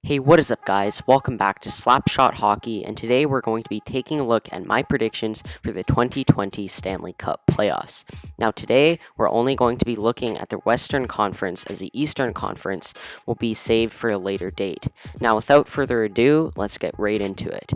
Hey, what is up, guys? Welcome back to Slapshot Hockey, and today we're going to be taking a look at my predictions for the 2020 Stanley Cup playoffs. Now, today we're only going to be looking at the Western Conference, as the Eastern Conference will be saved for a later date. Now, without further ado, let's get right into it.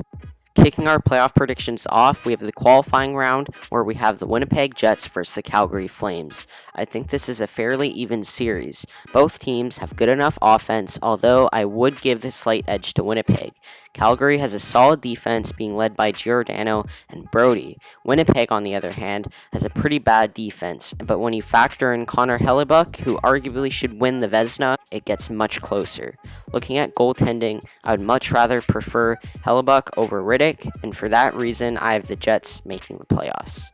Kicking our playoff predictions off, we have the qualifying round where we have the Winnipeg Jets versus the Calgary Flames. I think this is a fairly even series. Both teams have good enough offense, although I would give the slight edge to Winnipeg. Calgary has a solid defense being led by Giordano and Brody. Winnipeg, on the other hand, has a pretty bad defense, but when you factor in Connor Hellebuyck, who arguably should win the Vezina, it gets much closer. Looking at goaltending, I would much rather prefer Hellebuyck over Riddick, and for that reason, I have the Jets making the playoffs.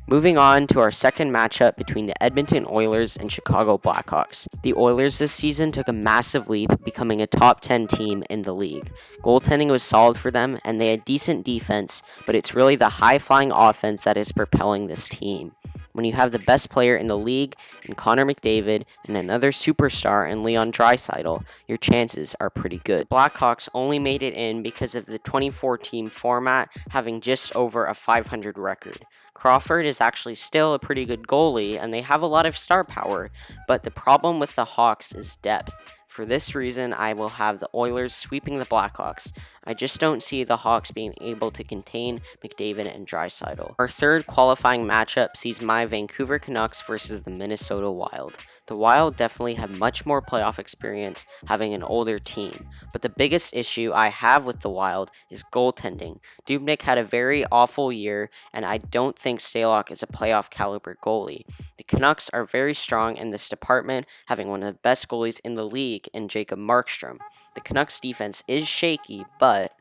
Moving on to our second matchup between the Edmonton Oilers and Chicago Blackhawks. The Oilers this season took a massive leap, becoming a top 10 team in the league. Goaltending was solid for them, and they had decent defense, but it's really the high-flying offense that is propelling this team. When you have the best player in the league in Connor McDavid and another superstar in Leon Draisaitl, your chances are pretty good. The Blackhawks only made it in because of the 24-team format having just over a 500 record. Crawford is actually still a pretty good goalie, and they have a lot of star power, but the problem with the Hawks is depth. For this reason, I will have the Oilers sweeping the Blackhawks. I just don't see the Hawks being able to contain McDavid and Draisaitl. Our third qualifying matchup sees my Vancouver Canucks versus the Minnesota Wild. The Wild definitely have much more playoff experience, having an older team, but the biggest issue I have with the Wild is goaltending. Dubnyk had a very awful year, and I don't think Stalock is a playoff caliber goalie. The Canucks are very strong in this department, having one of the best goalies in the league in Jacob Markstrom. The Canucks defense is shaky, but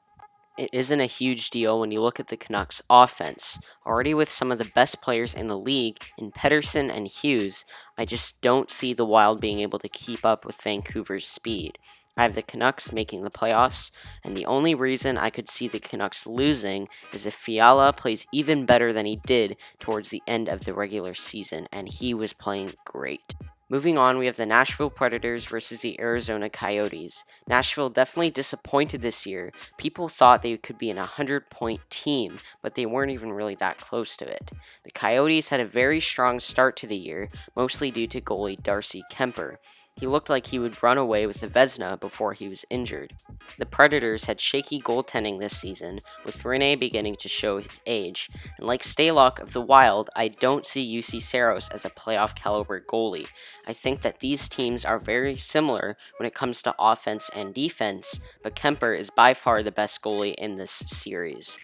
it isn't a huge deal when you look at the Canucks offense. Already with some of the best players in the league in Pettersson and Hughes, I just don't see the Wild being able to keep up with Vancouver's speed. I have the Canucks making the playoffs, and the only reason I could see the Canucks losing is if Fiala plays even better than he did towards the end of the regular season, and he was playing great. Moving on, we have the Nashville Predators versus the Arizona Coyotes. Nashville definitely disappointed this year. People thought they could be an 100-point team, but they weren't even really that close to it. The Coyotes had a very strong start to the year, mostly due to goalie Darcy Kuemper. He looked like he would run away with the Vezina before he was injured. The Predators had shaky goaltending this season, with Rene beginning to show his age, and like Stalock of the Wild, I don't see UC Saros as a playoff caliber goalie. I think that these teams are very similar when it comes to offense and defense, but Kuemper is by far the best goalie in this series.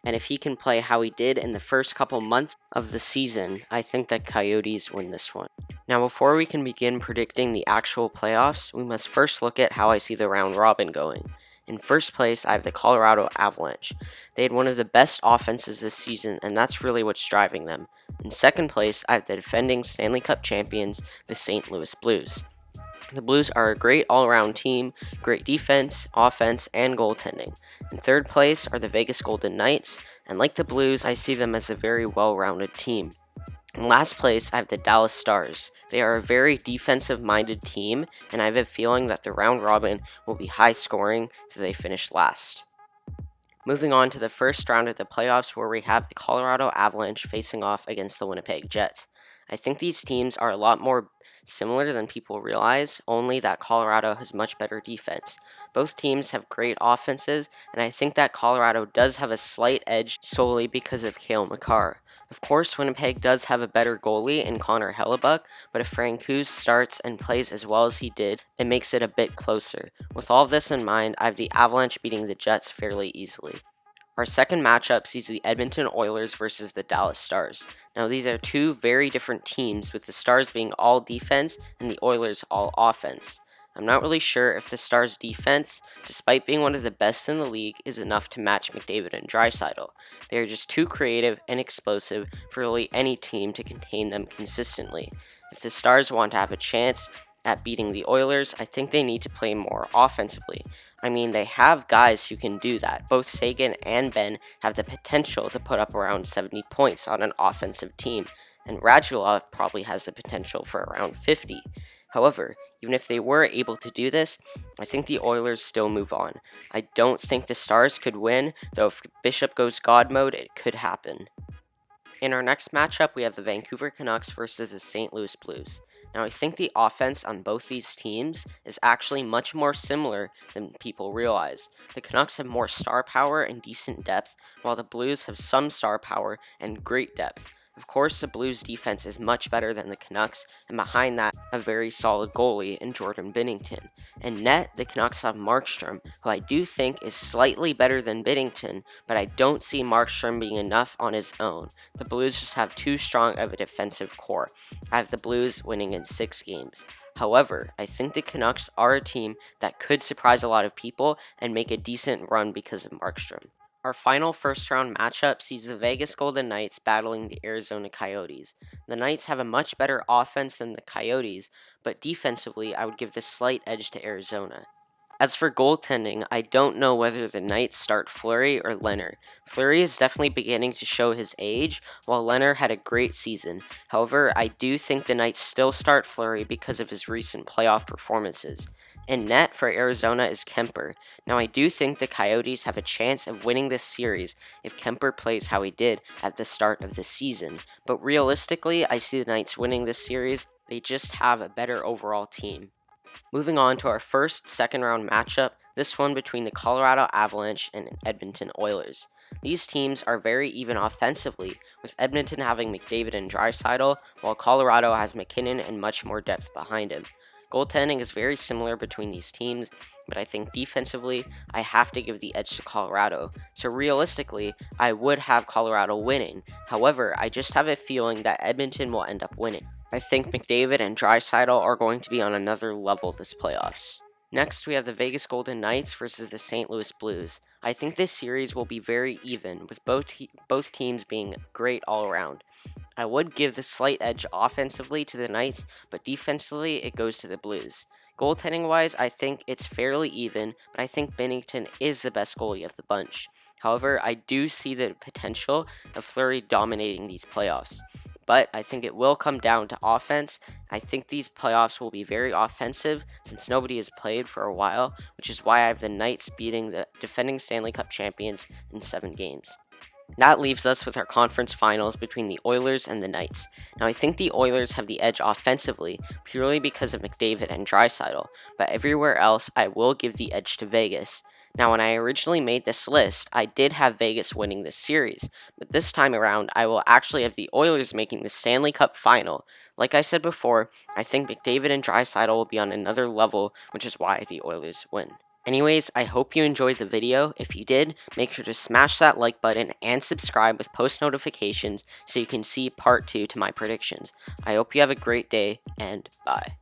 And if he can play how he did in the first couple months of the season, I think that Coyotes win this one. Now, before we can begin predicting the actual playoffs, we must first look at how I see the round robin going. In first place, I have the Colorado Avalanche. They had one of the best offenses this season, and that's really what's driving them. In second place, I have the defending Stanley Cup champions, the St. Louis Blues. The Blues are a great all-around team, great defense, offense, and goaltending. In third place are the Vegas Golden Knights, and like the Blues, I see them as a very well-rounded team. In last place, I have the Dallas Stars. They are a very defensive-minded team, and I have a feeling that the round robin will be high-scoring, so they finish last. Moving on to the first round of the playoffs, where we have the Colorado Avalanche facing off against the Winnipeg Jets. I think these teams are a lot more similar than people realize, only that Colorado has much better defense. Both teams have great offenses, and I think that Colorado does have a slight edge solely because of Cale Makar. Of course, Winnipeg does have a better goalie in Connor Hellebuyck, but if Francouz starts and plays as well as he did, it makes it a bit closer. With all of this in mind, I have the Avalanche beating the Jets fairly easily. Our second matchup sees the Edmonton Oilers versus the Dallas Stars. Now, these are two very different teams, with the Stars being all defense and the Oilers all offense. I'm not really sure if the Stars' defense, despite being one of the best in the league, is enough to match McDavid and Draisaitl. They are just too creative and explosive for really any team to contain them consistently. If the Stars want to have a chance at beating the Oilers, I think they need to play more offensively. I mean, they have guys who can do that. Both Sagan and Ben have the potential to put up around 70 points on an offensive team, and Radulov probably has the potential for around 50. However, even if they were able to do this, I think the Oilers still move on. I don't think the Stars could win, though if Bishop goes God mode, it could happen. In our next matchup, we have the Vancouver Canucks versus the St. Louis Blues. Now, I think the offense on both these teams is actually much more similar than people realize. The Canucks have more star power and decent depth, while the Blues have some star power and great depth. Of course, the Blues defense is much better than the Canucks, and behind that, a very solid goalie in Jordan Binnington. In net, the Canucks have Markstrom, who I do think is slightly better than Binnington, but I don't see Markstrom being enough on his own. The Blues just have too strong of a defensive core. I have the Blues winning in 6 games. However, I think the Canucks are a team that could surprise a lot of people and make a decent run because of Markstrom. Our final first round matchup sees the Vegas Golden Knights battling the Arizona Coyotes. The Knights have a much better offense than the Coyotes, but defensively I would give the slight edge to Arizona. As for goaltending, I don't know whether the Knights start Fleury or Leonard. Fleury is definitely beginning to show his age, while Leonard had a great season. However, I do think the Knights still start Fleury because of his recent playoff performances. In net for Arizona is Kemper. Now, I do think the Coyotes have a chance of winning this series if Kemper plays how he did at the start of the season, but realistically, I see the Knights winning this series. They just have a better overall team. Moving on to our first second round matchup, this one between the Colorado Avalanche and Edmonton Oilers. These teams are very even offensively, with Edmonton having McDavid and Draisaitl, while Colorado has McKinnon and much more depth behind him. Goaltending is very similar between these teams, but I think defensively, I have to give the edge to Colorado. So realistically, I would have Colorado winning. However, I just have a feeling that Edmonton will end up winning. I think McDavid and Draisaitl are going to be on another level this playoffs. Next, we have the Vegas Golden Knights versus the St. Louis Blues. I think this series will be very even, with both teams being great all around. I would give the slight edge offensively to the Knights, but defensively it goes to the Blues. Goaltending-wise, I think it's fairly even, but I think Binnington is the best goalie of the bunch. However, I do see the potential of Fleury dominating these playoffs. But I think it will come down to offense. I think these playoffs will be very offensive since nobody has played for a while, which is why I have the Knights beating the defending Stanley Cup champions in 7 games. That leaves us with our conference finals between the Oilers and the Knights. Now, I think the Oilers have the edge offensively purely because of McDavid and Draisaitl, but everywhere else I will give the edge to Vegas. Now, when I originally made this list, I did have Vegas winning this series, but this time around, I will actually have the Oilers making the Stanley Cup final. Like I said before, I think McDavid and Draisaitl will be on another level, which is why the Oilers win. Anyways, I hope you enjoyed the video. If you did, make sure to smash that like button and subscribe with post notifications so you can see part 2 to my predictions. I hope you have a great day, and bye.